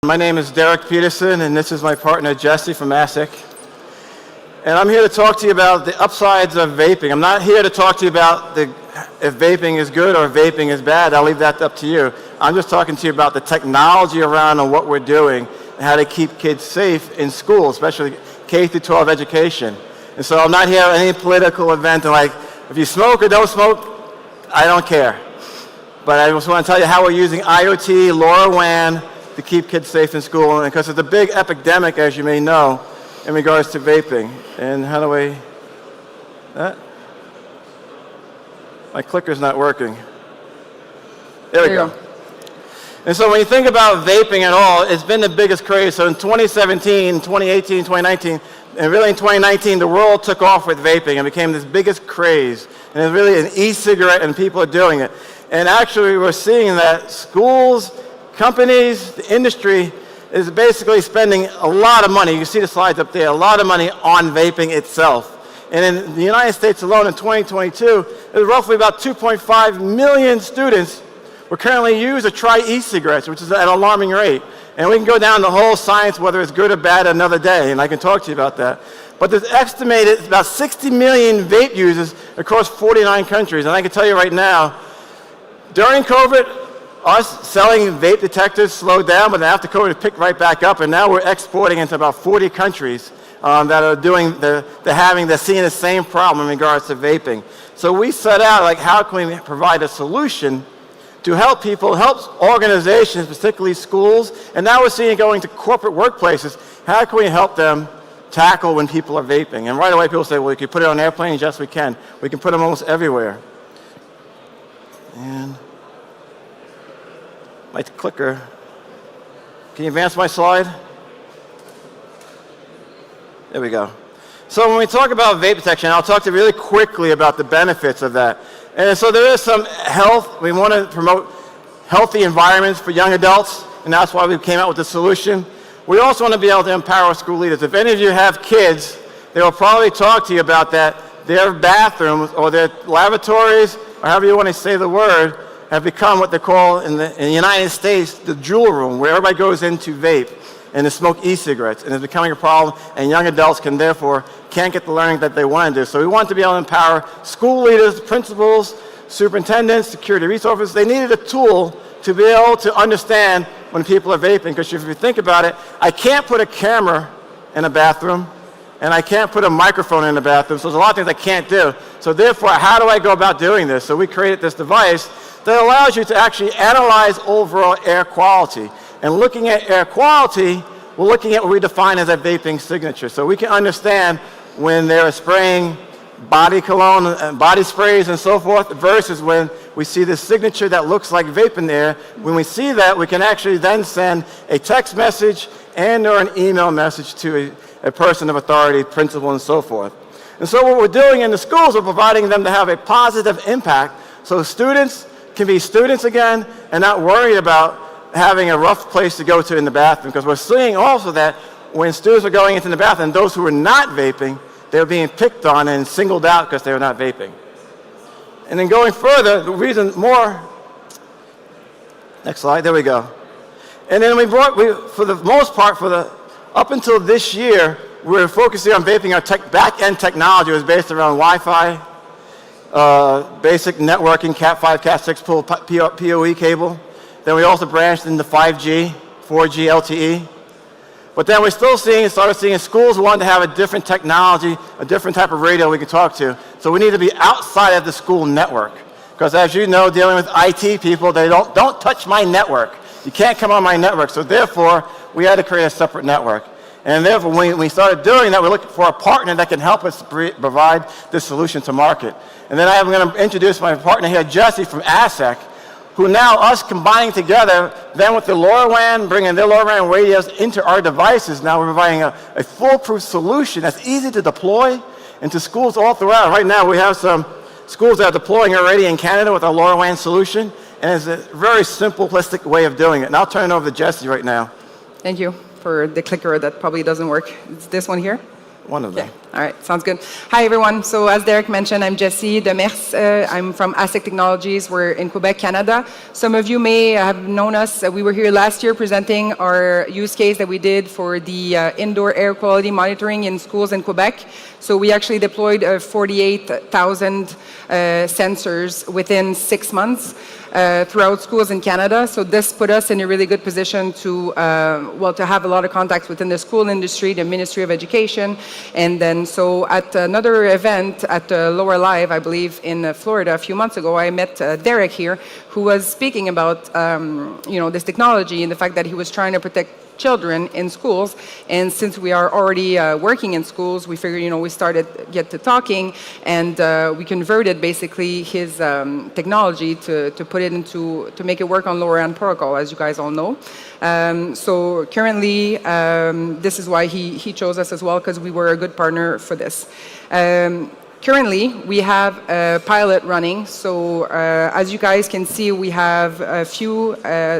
My name is Peterson, and this is my partner Jessie from ASIC. And I'm here to talk to you about the upsides of vaping. I'm not here to talk to you about if vaping is good or if vaping is bad. I'll leave that up to you. I'm just talking to you about the technology around and what we're doing and how to keep kids safe in school, especially K through 12 education. And so I'm not here at any political event and like, if you smoke or don't smoke, I don't care. But I just want to tell you how we're using IoT, LoRaWAN, to keep kids safe in school, and because it's a big epidemic, as you may know, in regards to vaping. And how do I, my clicker's not working. There we go. And so when you think about vaping at all, it's been the biggest craze. So in 2017, 2018, 2019, and really in 2019, the world took off with vaping and became this biggest craze. And it's really an e-cigarette, and people are doing it. And actually, we're seeing that schools, companies, the industry is basically spending a lot of money. You can see the slides up there, a lot of money on vaping itself. And in the United States alone in 2022, there's roughly about 2.5 million students who currently use or try e-cigarettes, which is at an alarming rate. And we can go down the whole science, whether it's good or bad, another day, and I can talk to you about that. But there's estimated about 60 million vape users across 49 countries. And I can tell you right now, during COVID, us selling vape detectors slowed down, but then after COVID, it picked right back up, and now we're exporting into about 40 countries that are they're seeing the same problem in regards to vaping. So we set out, like, how can we provide a solution to help people, help organizations, particularly schools, and now we're seeing it going to corporate workplaces. How can we help them tackle when people are vaping? And right away, people say, well, you can put it on airplanes. Yes, we can. We can put them almost everywhere. And my clicker. Can you advance my slide? There we go. So when we talk about vape detection, I'll talk to you really quickly about the benefits of that. And so there is some health. We want to promote healthy environments for young adults, and that's why we came out with the solution. We also want to be able to empower school leaders. If any of you have kids, they will probably talk to you about that. Their bathrooms or their lavatories, or however you want to say the word, have become what they call in the United States the jewel room, where everybody goes in to vape and to smoke e-cigarettes, and it's becoming a problem, and young adults can't get the learning that they want to do. So we want to be able to empower school leaders, principals, superintendents, security resources. They needed a tool to be able to understand when people are vaping, because if you think about it, I can't put a camera in a bathroom, and I can't put a microphone in the bathroom, so there's a lot of things I can't do. So therefore, how do I go about doing this? So we created this device that allows you to actually analyze overall air quality. And looking at air quality, we're looking at what we define as a vaping signature. So we can understand when they're spraying body cologne and body sprays and so forth versus when we see this signature that looks like vape in there. When we see that, we can actually then send a text message and or an email message to a person of authority, principal, and so forth. And so what we're doing in the schools, we're providing them to have a positive impact so students can be students again and not worry about having a rough place to go to in the bathroom, because we're seeing also that when students are going into the bathroom, those who are not vaping, they're being picked on and singled out because they're not vaping. And then going further, the reason more, next slide, there we go. And then for the most part, up until this year, we're focusing on vaping. Our back-end technology was based around Wi-Fi, basic networking, Cat5, Cat6 pull PoE cable. Then we also branched into 5G, 4G LTE. But then we're still started seeing schools wanting to have a different technology, a different type of radio we can talk to. So we need to be outside of the school network. Because as you know, dealing with IT people, they don't touch my network. You can't come on my network. So therefore, we had to create a separate network. And therefore, when we started doing that, we're looking for a partner that can help us provide this solution to market. And then I'm going to introduce my partner here, Jessie from ASIC, who now us combining together, then with the LoRaWAN, bringing their LoRaWAN radios into our devices, now we're providing a foolproof solution that's easy to deploy into schools all throughout. Right now, we have some schools that are deploying already in Canada with our LoRaWAN solution, and it's a very simplistic way of doing it. And I'll turn it over to Jessie right now. Thank you for the clicker that probably doesn't work. It's this one here? One of them. Yeah. All right, sounds good. Hi, everyone. So as Derek mentioned, I'm Jessie Demers. I'm from ASIC Technologies. We're in Quebec, Canada. Some of you may have known us. We were here last year presenting our use case that we did for the indoor air quality monitoring in schools in Quebec. So we actually deployed 48,000 sensors within 6 months. Throughout schools in Canada. So this put us in a really good position to, to have a lot of contacts within the school industry, the Ministry of Education. And then so at another event at Lower Live, I believe in Florida a few months ago, I met Derek here, who was speaking about, this technology and the fact that he was trying to protect children in schools. And since we are already working in schools, we figured, we started get to talking, and we converted basically his technology to put it into, to make it work on LoRaWAN protocol, as you guys all know. So currently, this is why he chose us as well, because we were a good partner for this. Currently, we have a pilot running. So as you guys can see, we have a few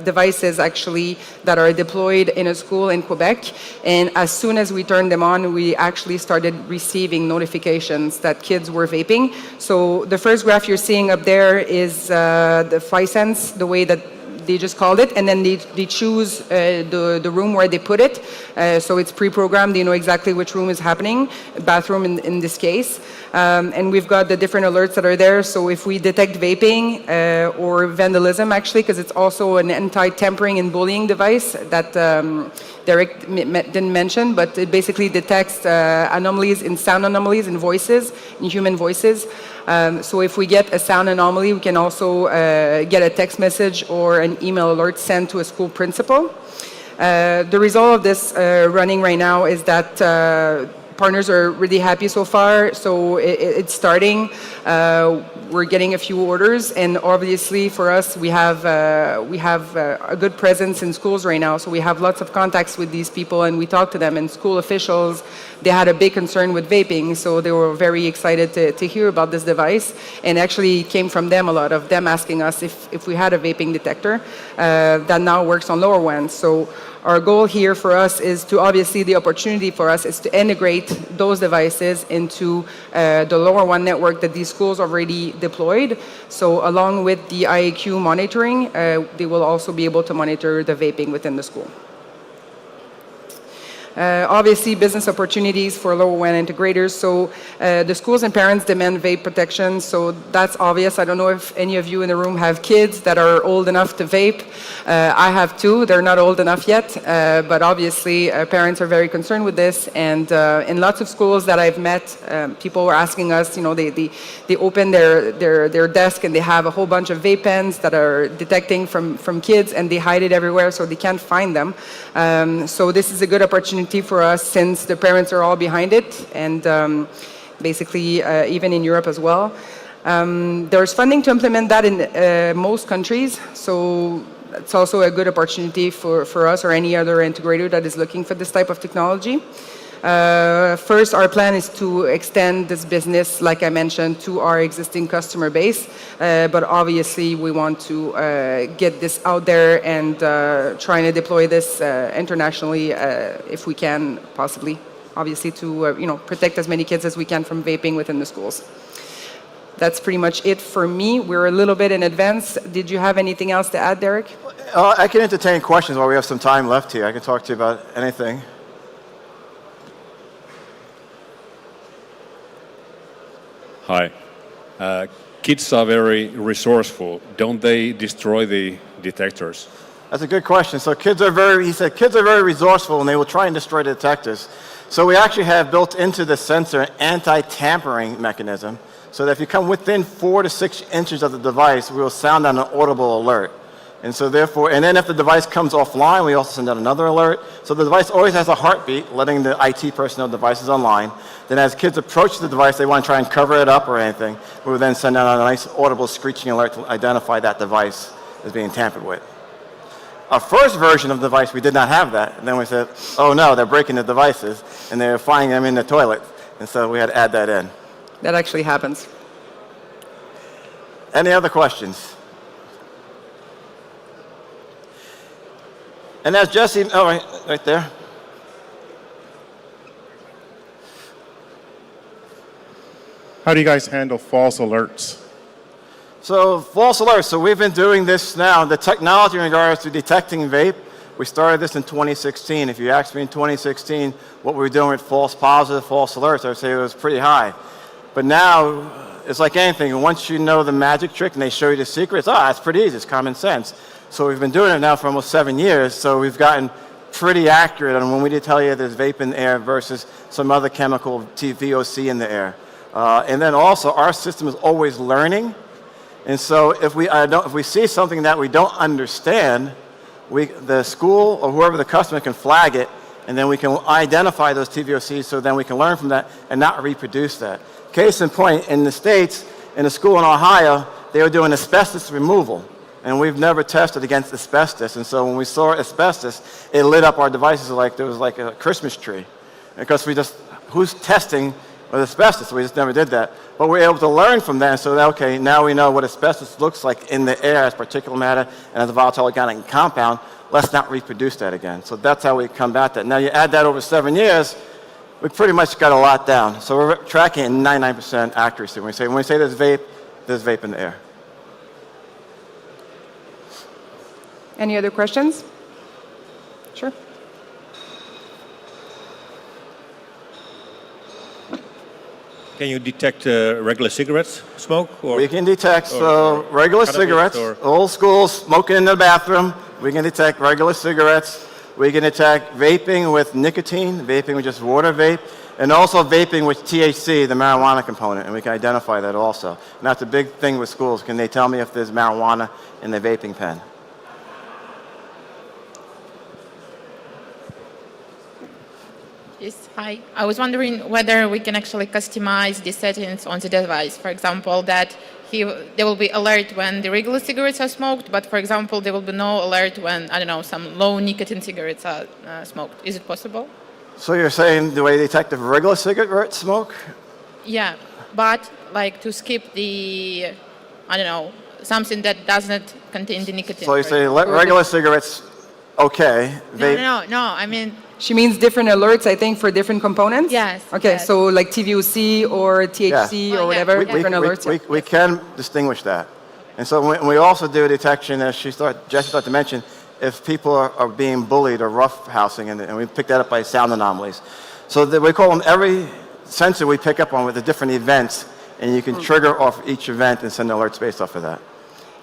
devices actually that are deployed in a school in Quebec. And as soon as we turned them on, we actually started receiving notifications that kids were vaping. So the first graph you're seeing up there is the FlySense, the way that they just called it, and then they choose the room where they put it. So it's pre-programmed, they know exactly which room is happening, bathroom in this case. And we've got the different alerts that are there. So if we detect vaping or vandalism, actually, because it's also an anti-tampering and bullying device that Derek didn't mention, but it basically detects anomalies in sound anomalies in voices, in human voices. So if we get a sound anomaly, we can also get a text message or an email alert sent to a school principal. The result of this running right now is that partners are really happy so far. So it's starting. We're getting a few orders, and obviously for us, we have a good presence in schools right now. So we have lots of contacts with these people, and we talk to them. And school officials, they had a big concern with vaping, so they were very excited to hear about this device. And actually, it came from them, a lot of them asking us if we had a vaping detector that now works on LoRaWAN. So our goal here for us is to, obviously, the opportunity for us is to integrate those devices into the LoRaWAN network that these schools already deployed. So along with the IAQ monitoring, they will also be able to monitor the vaping within the school. Obviously, business opportunities for LoRaWAN integrators. So the schools and parents demand vape protection. So that's obvious. I don't know if any of you in the room have kids that are old enough to vape. I have two. They're not old enough yet. But obviously, parents are very concerned with this. And in lots of schools that I've met, people were asking us, they open their desk and they have a whole bunch of vape pens that are detecting from kids, and they hide it everywhere so they can't find them. So this is a good opportunity for us, since the parents are all behind it, and basically even in Europe as well. There's funding to implement that in most countries, so it's also a good opportunity for us or any other integrator that is looking for this type of technology. First, our plan is to extend this business, like I mentioned, to our existing customer base. But obviously, we want to get this out there and trying to deploy this internationally if we can, possibly. Obviously, to protect as many kids as we can from vaping within the schools. That's pretty much it for me. We're a little bit in advance. Did you have anything else to add, Derek? I can entertain questions while we have some time left here. I can talk to you about anything. Hi. Kids are very resourceful. Don't they destroy the detectors? That's a good question. So kids are very resourceful, and they will try and destroy the detectors. So we actually have built into the sensor an anti-tampering mechanism, so that if you come within 4 to 6 inches of the device, we will sound out an audible alert. And so therefore, and then if the device comes offline, we also send out another alert. So the device always has a heartbeat, letting the IT personnel know the device is online. Then as kids approach the device, they want to try and cover it up or anything, we will then send out a nice audible screeching alert to identify that device as being tampered with. Our first version of the device, we did not have that. And then we said, oh no, they're breaking the devices, and they're finding them in the toilet. And so we had to add that in. That actually happens. Any other questions? And as Jessie, right there. How do you guys handle false alerts? So false alerts. So we've been doing this now. The technology in regards to detecting vape, we started this in 2016. If you asked me in 2016 what we were doing with false positives, false alerts, I would say it was pretty high. But now, it's like anything. Once you know the magic trick and they show you the secrets, it's pretty easy. It's common sense. So we've been doing it now for almost 7 years. So we've gotten pretty accurate on when we tell you there's vape in the air versus some other chemical VOC in the air. And then also, our system is always learning. And so if we see something that we don't understand, the school or whoever the customer can flag it, and then we can identify those TVOCs so then we can learn from that and not reproduce that. Case in point, in the States, in a school in Ohio, they were doing asbestos removal. And we've never tested against asbestos. And so when we saw asbestos, it lit up our devices like there was like a Christmas tree. Because who's testing with asbestos? We just never did that. But we're able to learn from that. So, okay, now we know what asbestos looks like in the air as particulate matter and as a volatile organic compound. Let's not reproduce that again. So that's how we combat that. Now you add that over 7 years, we pretty much got a lot down. So we're tracking at 99% accuracy. When we say there's vape in the air. Any other questions? Sure. Can you detect regular cigarettes smoke? Or, we can detect regular cigarettes, old school smoking in the bathroom. We can detect regular cigarettes. We can detect vaping with nicotine, vaping with just water vape, and also vaping with THC, the marijuana component, and we can identify that also. And that's a big thing with schools. Can they tell me if there's marijuana in the vaping pen? Yes, hi. I was wondering whether we can actually customize the settings on the device. For example, that there will be alert when the regular cigarettes are smoked, but for example, there will be no alert when, I don't know, some low nicotine cigarettes are smoked. Is it possible? So you're saying the way they detect the regular cigarette smoke? Yeah, but like to skip the, I don't know, something that doesn't contain the nicotine. So you say regular cigarettes, okay. No, I mean... She means different alerts, I think, for different components? Yes. Okay, yes. so like TVOC or THC or whatever, different alerts? We can distinguish that. And so we also do detection, as Jessie started to mention, if people are being bullied or roughhousing, and we pick that up by sound anomalies. So we call them every sensor we pick up on with the different events, and you can trigger off each event and send alerts based off of that.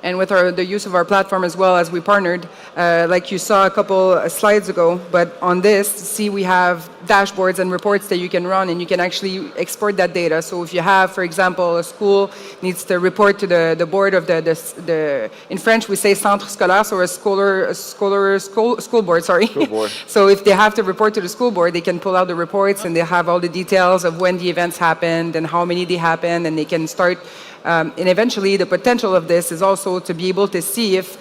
And with the use of our platform as well, as we partnered, like you saw a couple slides ago, but on this, see, we have dashboards and reports that you can run, and you can actually export that data. So if you have, for example, a school needs to report to the board of the in French we say centre scolaire, so school board, sorry. School board. So if they have to report to the school board, they can pull out the reports, and they have all the details of when the events happened and how many they happened, and they can start. And eventually, the potential of this is also to be able to see if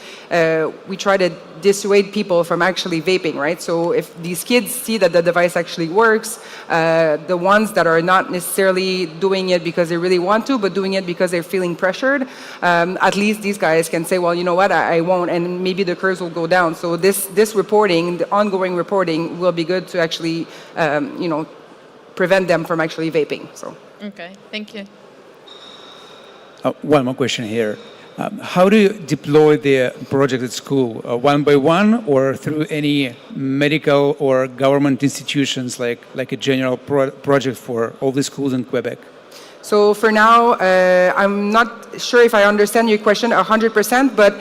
we try to dissuade people from actually vaping, right? So if these kids see that the device actually works, the ones that are not necessarily doing it because they really want to, but doing it because they're feeling pressured, at least these guys can say, well, you know what, I won't, and maybe the curves will go down. So this reporting, the ongoing reporting, will be good to actually, prevent them from actually vaping. So. Okay, thank you. One more question here. How do you deploy the project at school? One by one or through any medical or government institutions like a general project for all the schools in Quebec? So for now, I'm not sure if I understand your question 100%, but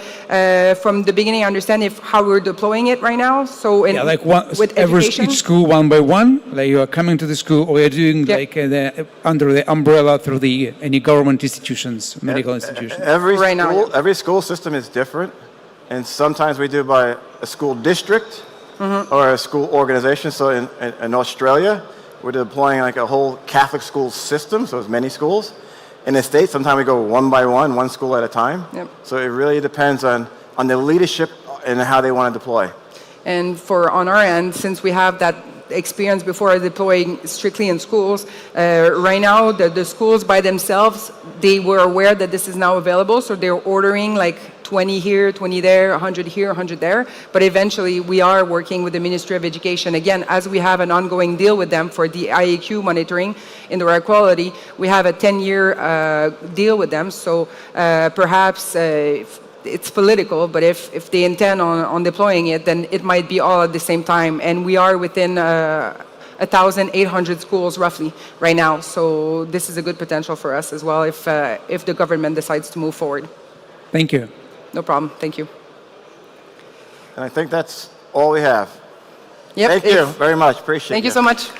from the beginning, I understand how we're deploying it right now. So with education? Each school one by one, like you are coming to the school, or you're doing under the umbrella through any government institutions, medical institutions. Every school system is different, and sometimes we do by a school district or a school organization. So in Australia, we're deploying like a whole Catholic school system, so it's many schools. In the States, sometimes we go one by one school at a time. Yep. So it really depends on the leadership and how they want to deploy. And on our end, since we have that experience before deploying strictly in schools. Right now, the schools by themselves, they were aware that this is now available, so they're ordering like 20 here, 20 there, 100 here, 100 there. But eventually, we are working with the Ministry of Education. Again, as we have an ongoing deal with them for the IAQ monitoring, indoor air quality, we have a 10-year deal with them. So perhaps it's political, but if they intend on deploying it, then it might be all at the same time. And we are within 1,800 schools roughly right now. So this is a good potential for us as well if the government decides to move forward. Thank you. No problem. Thank you. And I think that's all we have. Yep, Thank you very much. Appreciate it. Thank you so much.